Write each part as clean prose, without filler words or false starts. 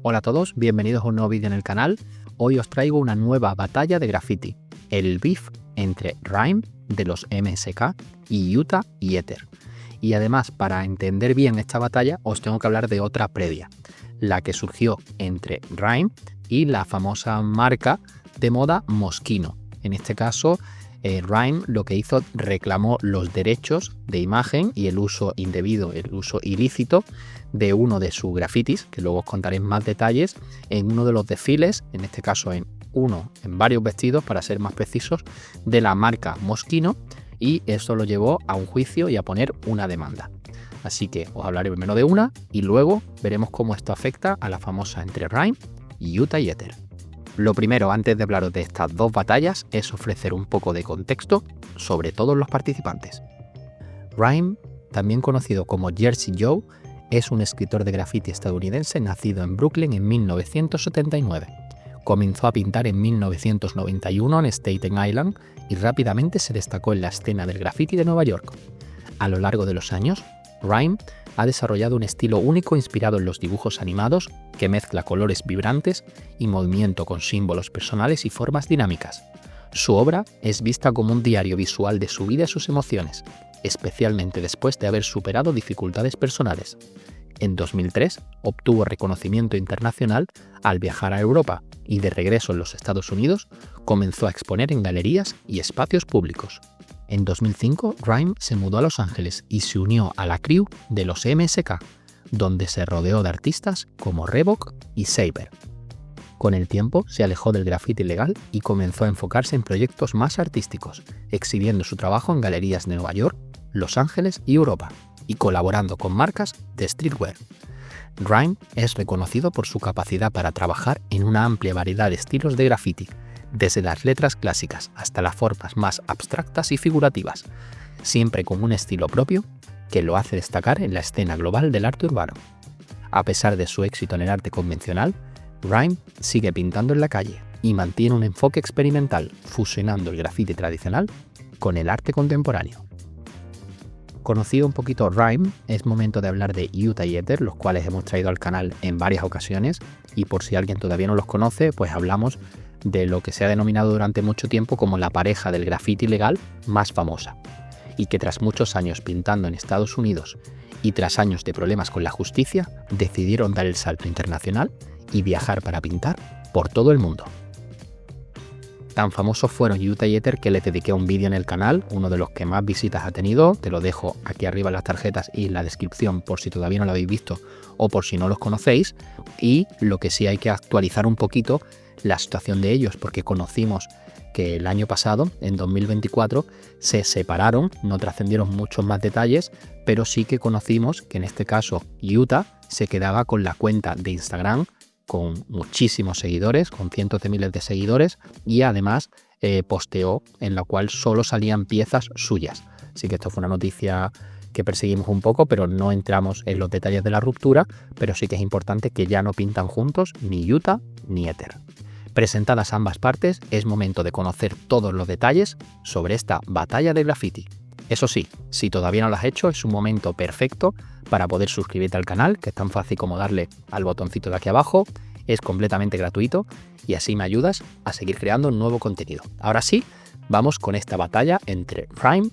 Hola a todos, bienvenidos a un nuevo vídeo en el canal. Hoy os traigo una nueva batalla de graffiti, el beef entre Rhyme de los MSK y Utah y Ether. Y además, para entender bien esta batalla, os tengo que hablar de otra previa, la que surgió entre Rhyme y la famosa marca de moda Moschino. En este caso, Rhyme lo que hizo, reclamó los derechos de imagen y el uso indebido, el uso ilícito de uno de sus grafitis, que luego os contaré más detalles, en uno de los desfiles, en este caso en varios vestidos, para ser más precisos, de la marca Moschino, y eso lo llevó a un juicio y a poner una demanda. Así que os hablaré primero de una y luego veremos cómo esto afecta a la famosa entre Rhyme y Utah y Ether. Lo primero, antes de hablaros de estas dos batallas, es ofrecer un poco de contexto sobre todos los participantes. Rhyme, también conocido como Jersey Joe, es un escritor de graffiti estadounidense nacido en Brooklyn en 1979. Comenzó a pintar en 1991 en Staten Island y rápidamente se destacó en la escena del graffiti de Nueva York. A lo largo de los años, Rhyme ha desarrollado un estilo único inspirado en los dibujos animados que mezcla colores vibrantes y movimiento con símbolos personales y formas dinámicas. Su obra es vista como un diario visual de su vida y sus emociones, especialmente después de haber superado dificultades personales. En 2003 obtuvo reconocimiento internacional al viajar a Europa y de regreso en los Estados Unidos comenzó a exponer en galerías y espacios públicos. En 2005, Rhyme se mudó a Los Ángeles y se unió a la crew de los MSK, donde se rodeó de artistas como Reebok y Saber. Con el tiempo se alejó del graffiti ilegal y comenzó a enfocarse en proyectos más artísticos, exhibiendo su trabajo en galerías de Nueva York, Los Ángeles y Europa, y colaborando con marcas de streetwear. Rhyme es reconocido por su capacidad para trabajar en una amplia variedad de estilos de graffiti, desde las letras clásicas hasta las formas más abstractas y figurativas, siempre con un estilo propio que lo hace destacar en la escena global del arte urbano. A pesar de su éxito en el arte convencional, Rhyme sigue pintando en la calle y mantiene un enfoque experimental, fusionando el graffiti tradicional con el arte contemporáneo. Conocido un poquito Rhyme, es momento de hablar de Utah y Ether, los cuales hemos traído al canal en varias ocasiones, y por si alguien todavía no los conoce, pues hablamos de lo que se ha denominado durante mucho tiempo como la pareja del graffiti legal más famosa, y que tras muchos años pintando en Estados Unidos y tras años de problemas con la justicia, decidieron dar el salto internacional y viajar para pintar por todo el mundo. Tan famosos fueron Utah y Ether que les dediqué un vídeo en el canal, uno de los que más visitas ha tenido. Te lo dejo aquí arriba en las tarjetas y en la descripción por si todavía no lo habéis visto o por si no los conocéis. Y lo que sí hay que actualizar un poquito la situación de ellos, porque conocimos que el año pasado, en 2024, se separaron, no trascendieron muchos más detalles, pero sí que conocimos que en este caso Utah se quedaba con la cuenta de Instagram con muchísimos seguidores, con cientos de miles de seguidores, y además posteó en la cual solo salían piezas suyas. Así que esto fue una noticia que perseguimos un poco, pero no entramos en los detalles de la ruptura, pero sí que es importante que ya no pintan juntos ni Utah ni Ether. Presentadas ambas partes, es momento de conocer todos los detalles sobre esta batalla de graffiti. Eso sí, si todavía no lo has hecho, es un momento perfecto para poder suscribirte al canal, que es tan fácil como darle al botoncito de aquí abajo, es completamente gratuito y así me ayudas a seguir creando nuevo contenido. Ahora sí, vamos con esta batalla entre Rhyme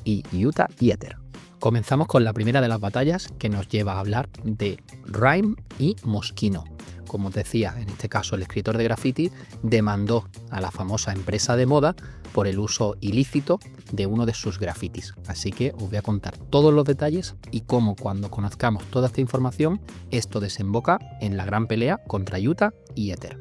y Utah y Ether. Comenzamos con la primera de las batallas, que nos lleva a hablar de Rhyme y Moschino. Como te decía, en este caso el escritor de graffiti demandó a la famosa empresa de moda por el uso ilícito de uno de sus grafitis. Así que os voy a contar todos los detalles y cómo, cuando conozcamos toda esta información, esto desemboca en la gran pelea contra Utah y Ether.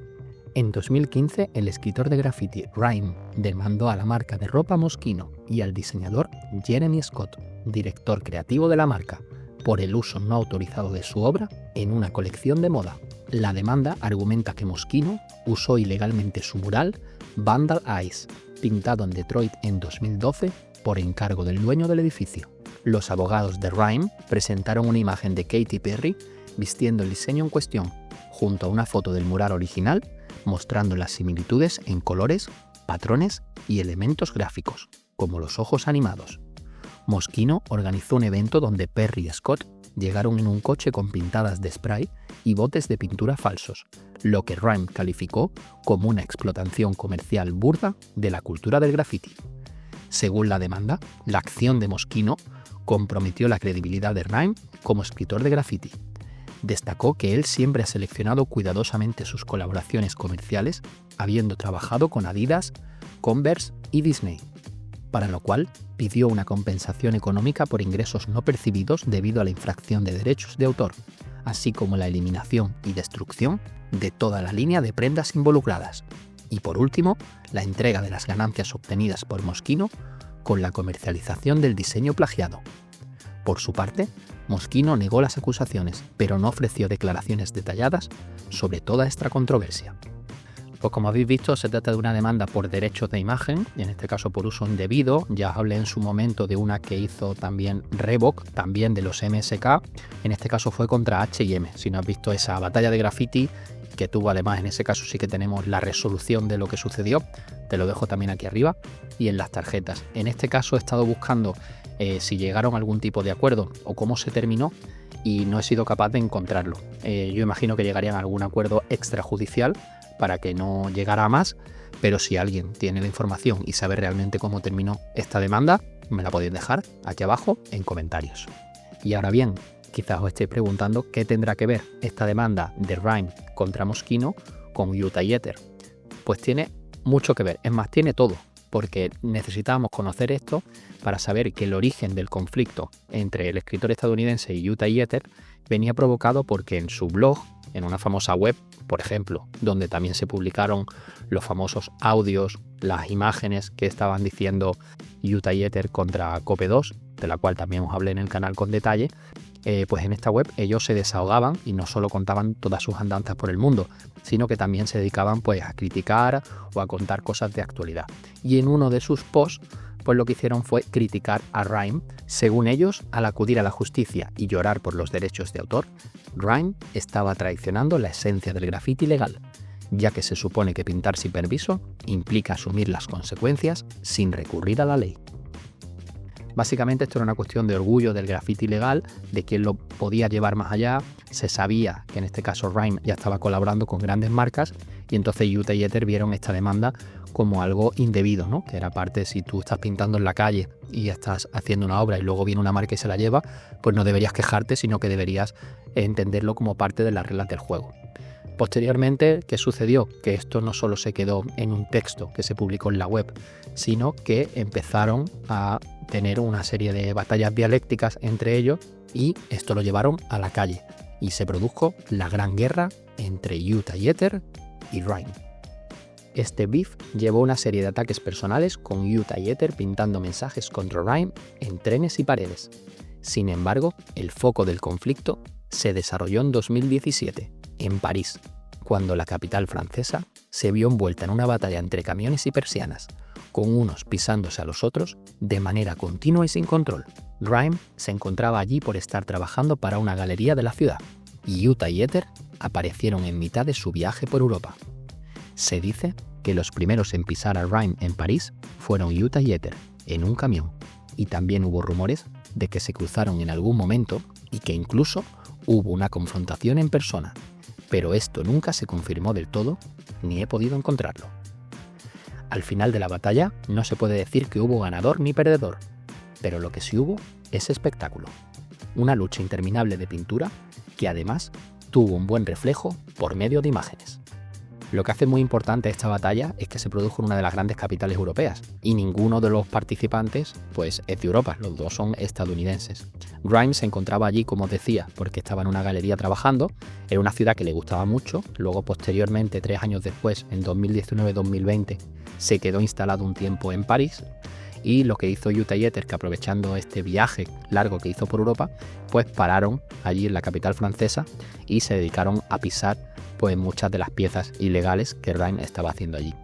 En 2015, el escritor de graffiti Rhyme demandó a la marca de ropa Moschino y al diseñador Jeremy Scott, director creativo de la marca, por el uso no autorizado de su obra en una colección de moda. La demanda argumenta que Moschino usó ilegalmente su mural Vandal Eyes, pintado en Detroit en 2012 por encargo del dueño del edificio. Los abogados de Rhyme presentaron una imagen de Katy Perry vistiendo el diseño en cuestión, junto a una foto del mural original, mostrando las similitudes en colores, patrones y elementos gráficos, como los ojos animados. Moschino organizó un evento donde Perry y Scott llegaron en un coche con pintadas de spray y botes de pintura falsos, lo que Rime calificó como una explotación comercial burda de la cultura del graffiti. Según la demanda, la acción de Moschino comprometió la credibilidad de Rime como escritor de graffiti. Destacó que él siempre ha seleccionado cuidadosamente sus colaboraciones comerciales, habiendo trabajado con Adidas, Converse y Disney, para lo cual pidió una compensación económica por ingresos no percibidos debido a la infracción de derechos de autor, así como la eliminación y destrucción de toda la línea de prendas involucradas. Y por último, la entrega de las ganancias obtenidas por Moschino con la comercialización del diseño plagiado. Por su parte, Moschino negó las acusaciones, pero no ofreció declaraciones detalladas sobre toda esta controversia. Pues como habéis visto, se trata de una demanda por derechos de imagen, y en este caso por uso indebido. Ya hablé en su momento de una que hizo también Reebok, también de los MSK. En este caso fue contra H&M. Si no has visto esa batalla de graffiti, que tuvo además, en ese caso sí que tenemos la resolución de lo que sucedió, te lo dejo también aquí arriba, y en las tarjetas. En este caso he estado buscando si llegaron a algún tipo de acuerdo o cómo se terminó, y no he sido capaz de encontrarlo. Yo imagino que llegarían a algún acuerdo extrajudicial para que no llegara a más, pero si alguien tiene la información y sabe realmente cómo terminó esta demanda, me la podéis dejar aquí abajo en comentarios. Y ahora bien, quizás os estéis preguntando qué tendrá que ver esta demanda de Rime contra Moschino con Utah y Ether. Pues tiene mucho que ver, es más, tiene todo, porque necesitábamos conocer esto para saber que el origen del conflicto entre el escritor estadounidense y Utah y Ether venía provocado porque en su blog, en una famosa web, por ejemplo, donde también se publicaron los famosos audios, las imágenes que estaban diciendo Utah y Ether contra Cope2, de la cual también os hablé en el canal con detalle, pues en esta web ellos se desahogaban y no solo contaban todas sus andanzas por el mundo, sino que también se dedicaban pues a criticar o a contar cosas de actualidad. Y en uno de sus posts, pues lo que hicieron fue criticar a Rime. Según ellos, al acudir a la justicia y llorar por los derechos de autor, Rime estaba traicionando la esencia del graffiti legal, ya que se supone que pintar sin permiso implica asumir las consecuencias sin recurrir a la ley. Básicamente esto era una cuestión de orgullo del graffiti legal, de quién lo podía llevar más allá. Se sabía que en este caso Rime ya estaba colaborando con grandes marcas, y entonces Utah y Ether vieron esta demanda como algo indebido, ¿no? Que era parte, si tú estás pintando en la calle y estás haciendo una obra y luego viene una marca y se la lleva, pues no deberías quejarte, sino que deberías entenderlo como parte de las reglas del juego. Posteriormente, ¿qué sucedió? Que esto no solo se quedó en un texto que se publicó en la web, sino que empezaron a tener una serie de batallas dialécticas entre ellos, y esto lo llevaron a la calle y se produjo la gran guerra entre Utah y Ether y Rime. Este beef llevó una serie de ataques personales con Utah y Ether pintando mensajes contra Rime en trenes y paredes. Sin embargo, el foco del conflicto se desarrolló en 2017, en París, cuando la capital francesa se vio envuelta en una batalla entre camiones y persianas, con unos pisándose a los otros de manera continua y sin control. Rime se encontraba allí por estar trabajando para una galería de la ciudad, y Utah y Ether aparecieron en mitad de su viaje por Europa. Se dice que los primeros en pisar a Rime en París fueron Utah y Ether, en un camión, y también hubo rumores de que se cruzaron en algún momento y que incluso hubo una confrontación en persona, pero esto nunca se confirmó del todo, ni he podido encontrarlo. Al final de la batalla no se puede decir que hubo ganador ni perdedor, pero lo que sí hubo es espectáculo. Una lucha interminable de pintura que además tuvo un buen reflejo por medio de imágenes. Lo que hace muy importante esta batalla es que se produjo en una de las grandes capitales europeas, y ninguno de los participantes pues es de Europa, los dos son estadounidenses. Rime se encontraba allí, como os decía, porque estaba en una galería trabajando. Era una ciudad que le gustaba mucho. Luego, posteriormente, 3 años después, en 2019-2020, se quedó instalado un tiempo en París. Y lo que hizo Utah y Ether, que aprovechando este viaje largo que hizo por Europa, pues pararon allí en la capital francesa y se dedicaron a pisar pues muchas de las piezas ilegales que Rime estaba haciendo allí.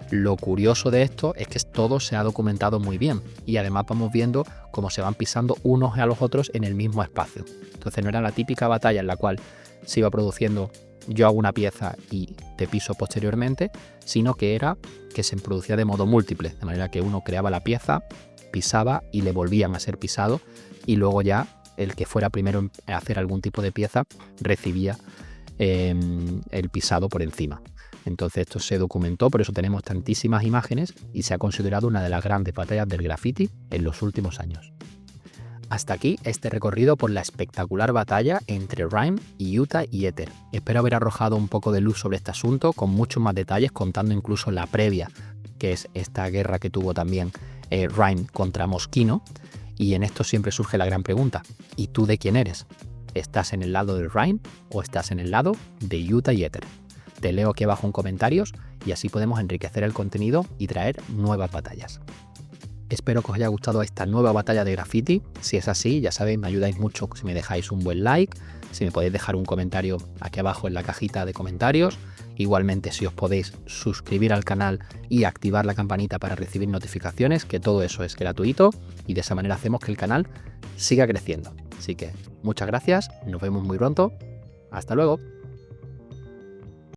Lo curioso de esto es que todo se ha documentado muy bien, y además vamos viendo cómo se van pisando unos a los otros en el mismo espacio. Entonces no era la típica batalla en la cual se iba produciendo yo hago una pieza y te piso posteriormente, sino que era que se producía de modo múltiple, de manera que uno creaba la pieza, pisaba y le volvían a ser pisado, y luego ya el que fuera primero en hacer algún tipo de pieza recibía el pisado por encima. Entonces esto se documentó, por eso tenemos tantísimas imágenes y se ha considerado una de las grandes batallas del graffiti en los últimos años. Hasta aquí este recorrido por la espectacular batalla entre Rhyme y Utah y Ether. Espero haber arrojado un poco de luz sobre este asunto con muchos más detalles, contando incluso la previa, que es esta guerra que tuvo también Rhyme contra Moschino. Y en esto siempre surge la gran pregunta: ¿y tú de quién eres? ¿Estás en el lado de Rhyme o estás en el lado de Utah y Ether? Te leo aquí abajo en comentarios y así podemos enriquecer el contenido y traer nuevas batallas. Espero que os haya gustado esta nueva batalla de graffiti. Si es así, ya sabéis, me ayudáis mucho si me dejáis un buen like, si me podéis dejar un comentario aquí abajo en la cajita de comentarios. Igualmente, si os podéis suscribir al canal y activar la campanita para recibir notificaciones, que todo eso es gratuito y de esa manera hacemos que el canal siga creciendo. Así que muchas gracias, nos vemos muy pronto. Hasta luego.